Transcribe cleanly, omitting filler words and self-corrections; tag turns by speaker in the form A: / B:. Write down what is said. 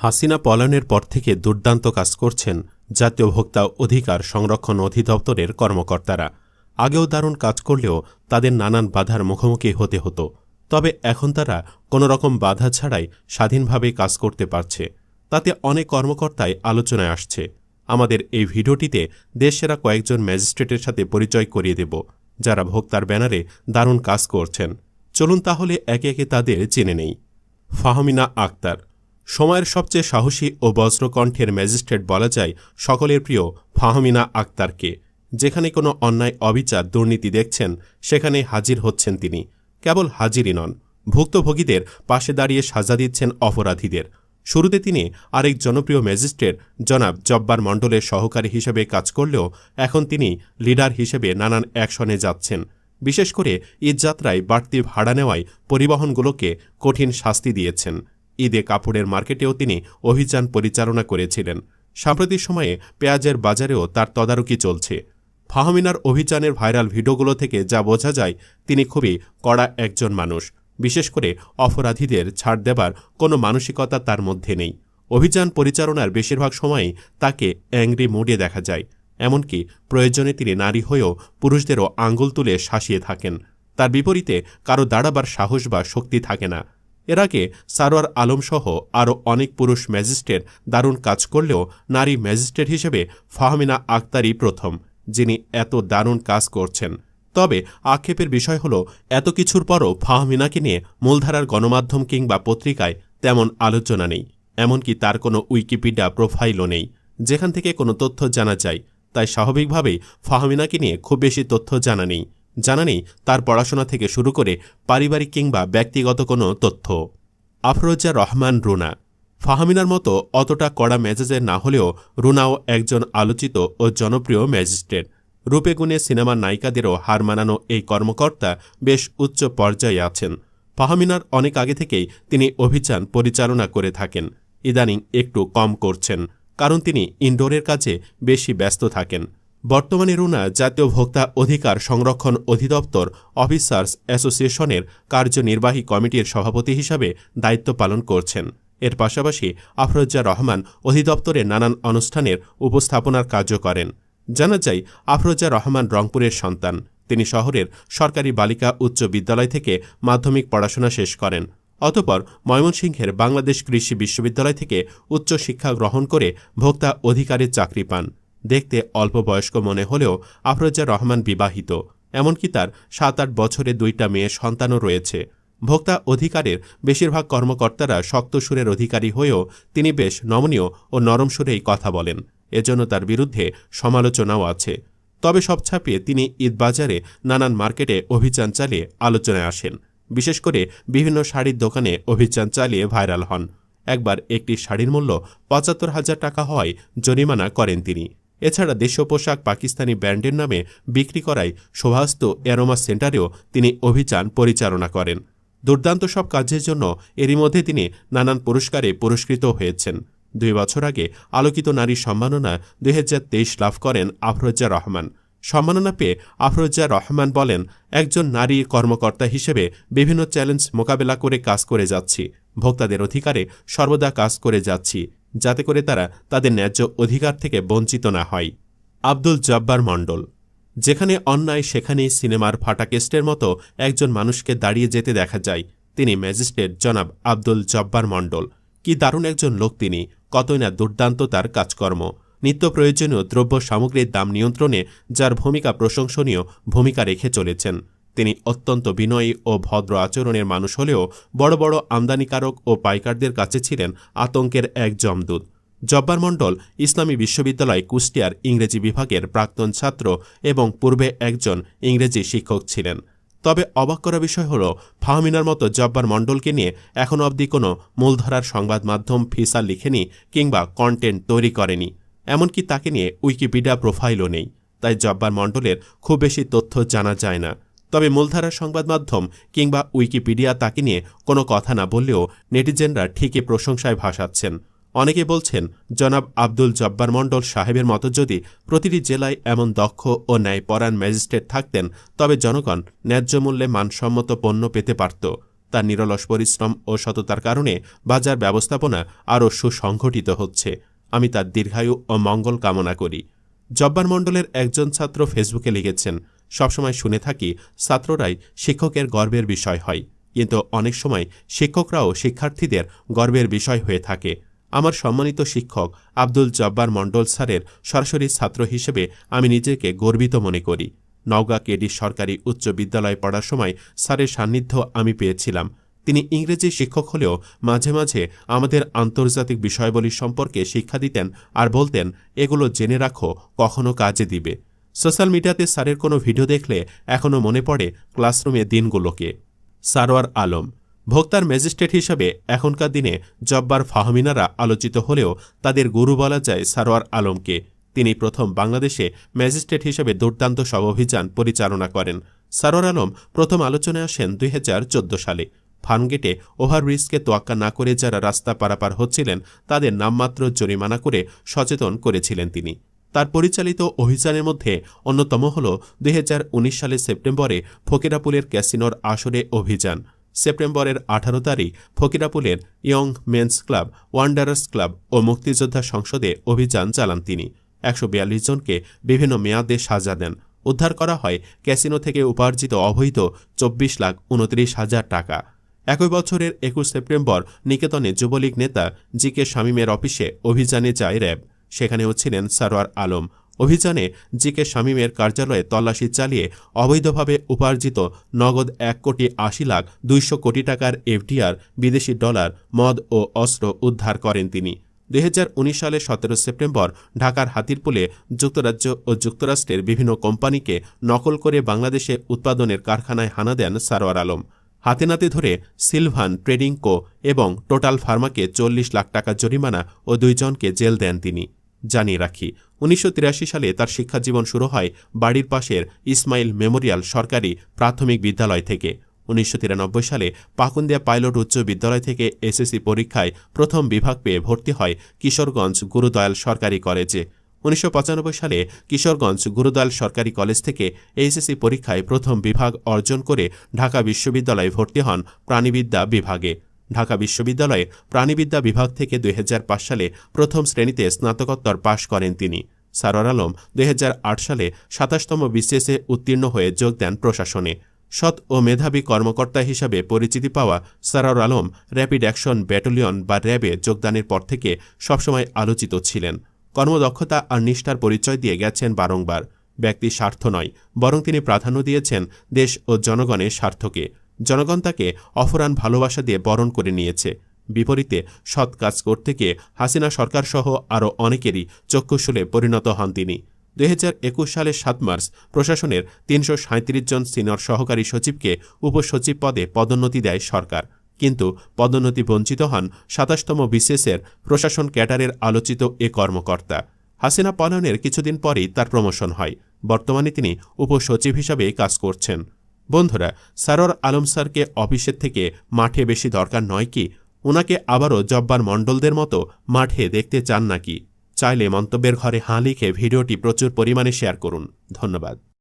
A: হাসিনা পলায়নের পর থেকে দুর্দান্ত কাজ করছেন জাতীয় ভোক্তা অধিকার সংরক্ষণ অধিদপ্তরের কর্মকর্তারা। আগেও দারুণ কাজ করলেও তাদের নানান বাধার মুখোমুখি হতে হতো। তবে এখন তারা কোনোরকম বাধা ছাড়াই স্বাধীনভাবে কাজ করতে পারছে। তাতে অনেক কর্মকর্তাই আলোচনায় আসছে। আমাদের এই ভিডিওটিতে দেশসেরা কয়েকজন ম্যাজিস্ট্রেটের সাথে পরিচয় করিয়ে দেব, যারা ভোক্তার ব্যানারে দারুণ কাজ করছেন। চলুন তাহলে একে একে তাদের জেনে নেই। ফাহমিনা আক্তার সময়ের সবচেয়ে সাহসী ও বজ্রকণ্ঠের ম্যাজিস্ট্রেট বলা যায় সকলের প্রিয় ফাহমিনা আক্তারকে। যেখানে কোনো অন্যায় অবিচার দুর্নীতি দেখছেন সেখানে হাজির হচ্ছেন তিনি। কেবল হাজিরই নন, ভুক্তভোগীদের পাশে দাঁড়িয়ে সাজা দিচ্ছেন অপরাধীদের। শুরুতে তিনি আরেক জনপ্রিয় ম্যাজিস্ট্রেট জনাব জব্বার মণ্ডলের সহকারী হিসেবে কাজ করলেও এখন তিনি লিডার হিসেবে নানান অ্যাকশনে যাচ্ছেন। বিশেষ করে ঈদযাত্রায় বাড়তি ভাড়া নেওয়ায় পরিবহনগুলোকে কঠিন শাস্তি দিয়েছেন। ঈদে কাপড়ের মার্কেটেও তিনি অভিযান পরিচালনা করেছিলেন। সাম্প্রতিক সময়ে পেঁয়াজের বাজারেও তার তদারকি চলছে। ফাহমিনার অভিযানের ভাইরাল ভিডিওগুলো থেকে যা বোঝা যায়, তিনি খুবই কড়া একজন মানুষ। বিশেষ করে অপরাধীদের ছাড় দেবার কোনো মানসিকতা তার মধ্যে নেই। অভিযান পরিচালনার বেশিরভাগ সময়ই তাকে অ্যাংরি মুডে দেখা যায়। এমনকি প্রয়োজনে তিনি নারী হয়েও পুরুষদেরও আঙুল তুলে শাসিয়ে থাকেন। তার বিপরীতে কারো দাঁড়াবার সাহস বা শক্তি থাকে না। এর আগে সারোয়ার আলমসহ আরও অনেক পুরুষ ম্যাজিস্ট্রেট দারুণ কাজ করলেও নারী ম্যাজিস্ট্রেট হিসেবে ফাহমিনা আক্তারই প্রথম, যিনি এত দারুণ কাজ করছেন। তবে আক্ষেপের বিষয় হল, এত কিছুর পরও ফাহমিনাকে নিয়ে মূলধারার গণমাধ্যম কিংবা পত্রিকায় তেমন আলোচনা নেই। এমনকি তার কোনো উইকিপিডিয়া প্রোফাইলও নেই, যেখান থেকে কোনো তথ্য জানা যায়। তাই স্বাভাবিকভাবেই ফাহমিনাকে নিয়ে খুব বেশি তথ্য জানা নেই তার পড়াশোনা থেকে শুরু করে পারিবারিক কিংবা ব্যক্তিগত কোনো তথ্য। আফরোজা রহমান রুনা ফাহমিনার মতো অতটা কড়া মেজাজের না হলেও রুনাও একজন আলোচিত ও জনপ্রিয় ম্যাজিস্ট্রেট। রূপে গুণে সিনেমার নায়িকাদেরও হার মানানো এই কর্মকর্তা বেশ উচ্চ পর্যায়ে আছেন। ফাহমিনার অনেক আগে থেকেই তিনি অভিযান পরিচালনা করে থাকেন। ইদানিং একটু কম করছেন, কারণ তিনি ইনডোরের কাজে বেশি ব্যস্ত থাকেন। বর্তমানে রুনা জাতীয় ভোক্তা অধিকার সংরক্ষণ অধিদপ্তর অফিসার্স অ্যাসোসিয়েশনের কার্যনির্বাহী কমিটির সভাপতি হিসাবে দায়িত্ব পালন করছেন। এর পাশাপাশি আফরোজা রহমান অধিদপ্তরে নানান অনুষ্ঠানের উপস্থাপনার কাজও করেন। জানা যায়, আফরোজা রহমান রংপুরের সন্তান। তিনি শহরের সরকারি বালিকা উচ্চ বিদ্যালয় থেকে মাধ্যমিক পড়াশোনা শেষ করেন। অতঃপর ময়মনসিংহের বাংলাদেশ কৃষি বিশ্ববিদ্যালয় থেকে উচ্চ শিক্ষা গ্রহণ করে ভোক্তা অধিকারের চাকরি পান। দেখতে অল্প বয়স্ক মনে হলেও আফরোজা রহমান বিবাহিত। এমনকি তার 7-8 বছরে 2টা মেয়ে সন্তানও রয়েছে। ভোক্তা অধিকারের বেশিরভাগ কর্মকর্তারা শক্ত সুরের অধিকারী হয়েও তিনি বেশ নমনীয় ও নরম সুরেই কথা বলেন। এজন্য তার বিরুদ্ধে সমালোচনাও আছে। তবে সব ছাপিয়ে তিনি ঈদবাজারে নানান মার্কেটে অভিযান চালিয়ে আলোচনায় আসেন। বিশেষ করে বিভিন্ন শাড়ির দোকানে অভিযান চালিয়ে ভাইরাল হন। একবার একটি শাড়ির মূল্য 75,000 টাকা হওয়ায় জরিমানা করেন তিনি। এছাড়া দেশীয় পোশাক পাকিস্তানি ব্র্যান্ডের নামে বিক্রি করায় শোভাস্ত অ্যারোমা সেন্টারেও তিনি অভিযান পরিচালনা করেন। দুর্দান্ত সব কাজের জন্য এরই মধ্যে তিনি নানান পুরস্কারে পুরস্কৃত হয়েছেন। 2 বছর আগে আলোকিত নারী সম্মাননা 2023 লাভ করেন আফরোজা রহমান। সম্মাননা পেয়ে আফরোজা রহমান বলেন, একজন নারী কর্মকর্তা হিসেবে বিভিন্ন চ্যালেঞ্জ মোকাবেলা করে কাজ করে যাচ্ছি। ভোক্তাদের অধিকারে সর্বদা কাজ করে যাচ্ছি, যাতে করে তারা তাদের ন্যায্য অধিকার থেকে বঞ্চিত না হয়। আব্দুল জব্বার মণ্ডল যেখানে অন্যায় সেখানেই সিনেমার ফাটাকেস্টের মতো একজন মানুষকে দাঁড়িয়ে যেতে দেখা যায়। তিনি ম্যাজিস্ট্রেট জনাব আব্দুল জব্বার মণ্ডল। কি দারুণ একজন লোক তিনি! কতই না দুর্দান্ত তার কাজকর্ম। নিত্য প্রয়োজনীয় দ্রব্য সামগ্রীর দাম নিয়ন্ত্রণে যার ভূমিকা প্রশংসনীয় ভূমিকা রেখে চলেছেন। তিনি অত্যন্ত বিনয়ী ও ভদ্র আচরণের মানুষ হলেও বড় বড় আমদানিকারক ও পাইকারদের কাছে ছিলেন আতঙ্কের এক জমদূত। জব্বার মণ্ডল ইসলামী বিশ্ববিদ্যালয় কুষ্টিয়ার ইংরেজি বিভাগের প্রাক্তন ছাত্র এবং পূর্বে একজন ইংরেজি শিক্ষক ছিলেন। তবে অবাক করা বিষয় হল, ফাহমিনার মতো জব্বার মণ্ডলকে নিয়ে এখনও অবধি কোনো মূলধারার সংবাদ মাধ্যম ফিসা লিখেনি কিংবা কন্টেন্ট তৈরি করেনি। এমনকি তাকে নিয়ে উইকিপিডিয়া প্রোফাইলও নেই। তাই জব্বার মণ্ডলের খুব বেশি তথ্য জানা যায় না। তবে মূলধারার সংবাদ মাধ্যম কিংবা উইকিপিডিয়া তাকে নিয়ে কোনো কথা না বললেও নেটিজেনরা ঠিকই প্রশংসায় ভাসাচ্ছেন। অনেকে বলছেন, জনাব আব্দুল জব্বার মণ্ডল সাহেবের মতো যদি প্রতিটি জেলায় এমন দক্ষ ও ন্যায়পরায়ণ ম্যাজিস্ট্রেট থাকতেন, তবে জনগণ ন্যায্য মূল্যে মানসম্মত পণ্য পেতে পারত। তার নিরলস পরিশ্রম ও সততার কারণে বাজার ব্যবস্থাপনা আরও সুসংগঠিত হচ্ছে। আমি তার দীর্ঘায়ু ও মঙ্গল কামনা করি। জব্বার মণ্ডলের একজন ছাত্র ফেসবুকে লিখেছেন, সবসময় শুনে থাকি ছাত্ররাই শিক্ষকের গর্বের বিষয় হয়, কিন্তু অনেক সময় শিক্ষকরাও শিক্ষার্থীদের গর্বের বিষয় হয়ে থাকে। আমার সম্মানিত শিক্ষক আব্দুল জব্বার মণ্ডল স্যারের সরাসরি ছাত্র হিসেবে আমি নিজেকে গর্বিত মনে করি। নওগাঁ কেডি সরকারি উচ্চ বিদ্যালয়ে পড়ার সময় স্যারের সান্নিধ্য আমি পেয়েছিলাম। তিনি ইংরেজি শিক্ষক হলেও মাঝে মাঝে আমাদের আন্তর্জাতিক বিষয়াবলী সম্পর্কে শিক্ষা দিতেন আর বলতেন, এগুলো জেনে রাখো, কখনো কাজে দিবে। সোশ্যাল মিডিয়াতে স্যারের কোনো ভিডিও দেখলে এখনও মনে পড়ে ক্লাসরুমে দিনগুলোকে। সারোয়ার আলম ভোক্তার ম্যাজিস্ট্রেট হিসাবে এখনকার দিনে জব্বার ফাহমিনারা আলোচিত হলেও তাদের গুরু বলা যায় সারোয়ার আলমকে। তিনি প্রথম বাংলাদেশে ম্যাজিস্ট্রেট হিসেবে দুর্দান্ত সব অভিযান পরিচালনা করেন। সারোয়ার আলম প্রথম আলোচনায় আসেন 2014 সালে। ফার্মগেটে ওভারব্রিজকে তোয়াক্কা না করে যারা রাস্তা পারাপার হচ্ছিলেন তাদের নামমাত্র জরিমানা করে সচেতন করেছিলেন তিনি। তার পরিচালিত অভিযানের মধ্যে অন্যতম হল 2019 সালের সেপ্টেম্বরে ফকিরাপুলের ক্যাসিনোর আসরে অভিযান। সেপ্টেম্বরের 18 তারিখ ফকিরাপুলের Young Men's Club, Wanderers Club ও মুক্তিযোদ্ধা সংসদে অভিযান চালান তিনি। 142 জনকে বিভিন্ন মেয়াদে সাজা দেন। উদ্ধার করা হয় ক্যাসিনো থেকে উপার্জিত অবৈধ 24,29,000 টাকা। একই বছরের 21 সেপ্টেম্বর নিকেতনে যুবলীগ নেতা জি.কে. শামীমের অফিসে অভিযানে যায় র্যাব। সেখানেও ছিলেন সারোয়ার আলম। অভিযানে জি.কে. শামীমের কার্যালয়ে তল্লাশি চালিয়ে অবৈধভাবে উপার্জিত নগদ 1,80,200 কোটি টাকার এফডিআর, বিদেশি ডলার, মদ ও অস্ত্র উদ্ধার করেন তিনি। 2019 সালের 17 সেপ্টেম্বর ঢাকার হাতিরপুলে যুক্তরাজ্য ও যুক্তরাষ্ট্রের বিভিন্ন কোম্পানিকে নকল করে বাংলাদেশে উৎপাদনের কারখানায় হানা দেন সারোয়ার আলম। হাতে নাতে ধরে সিলভান ট্রেডিং কো এবং টোটাল ফার্মাকে 40 লাখ টাকা জরিমানা ও 2 জনকে জেল দেন তিনি। জানিয়ে রাখি, 1983 সালে তার শিক্ষাজীবন শুরু হয় বাড়ির পাশের ইসমাইল মেমোরিয়াল সরকারি প্রাথমিক বিদ্যালয় থেকে। 1993 সালে পাকুন্দিয়া পাইলট উচ্চ বিদ্যালয় থেকে এসএসসি পরীক্ষায় প্রথম বিভাগ পেয়ে ভর্তি হয় কিশোরগঞ্জ গুরুদয়াল সরকারি কলেজে। 1995 সালে কিশোরগঞ্জ গুরুদয়াল সরকারি কলেজ থেকে এইচএসসি পরীক্ষায় প্রথম বিভাগ অর্জন করে ঢাকা বিশ্ববিদ্যালয়ে ভর্তি হন প্রাণিবিদ্যা বিভাগে। ঢাকা বিশ্ববিদ্যালয়ে প্রাণিবিদ্যা বিভাগ থেকে 2005 সালে প্রথম শ্রেণীতে স্নাতকোত্তর পাশ করেন তিনি। সারোয়ার আলম 2008 সালে 27তম বিসিএসে উত্তীর্ণ হয়ে যোগ দেন প্রশাসনে। সৎ ও মেধাবী কর্মকর্তা হিসাবে পরিচিতি পাওয়া Sarwar Alam rapid action battalion বা র্যাবে যোগদানের পর থেকে সবসময় আলোচিত ছিলেন। কর্মদক্ষতা আর নিষ্ঠার পরিচয় দিয়ে গেছেন বারংবার। ব্যক্তির স্বার্থ নয়, বরং তিনি প্রাধান্য দিয়েছেন দেশ ও জনগণের স্বার্থকে। জনগণ তাকে অফুরান ভালোবাসা দিয়ে বরণ করে নিয়েছে। বিপরীতে সৎ কাজ করতে গিয়ে হাসিনা সরকারসহ আরও অনেকেরই চক্ষুশূলে পরিণত হন তিনি। 2021 সালের 7 মার্চ প্রশাসনের 337 জন সিনিয়র সহকারী সচিবকে উপসচিব পদে পদোন্নতি দেয় সরকার। কিন্তু পদোন্নতি বঞ্চিত হন 27তম বিসিএসের প্রশাসন ক্যাডারের আলোচিত এ কর্মকর্তা। হাসিনা পলায়নের কিছুদিন পরেই তার প্রমোশন হয়। বর্তমানে তিনি উপসচিব হিসাবে কাজ করছেন। বন্ধুরা, সারোয়ার আলম স্যারকে অফিসের থেকে মাঠে বেশি দরকার নয় কি? ওনাকে আবারও জব্বার মণ্ডলদের মতো মাঠে দেখতে চান নাকি? চাইলে মন্তব্যের ঘরে হাঁ লিখে ভিডিওটি প্রচুর পরিমাণে শেয়ার করুন। ধন্যবাদ।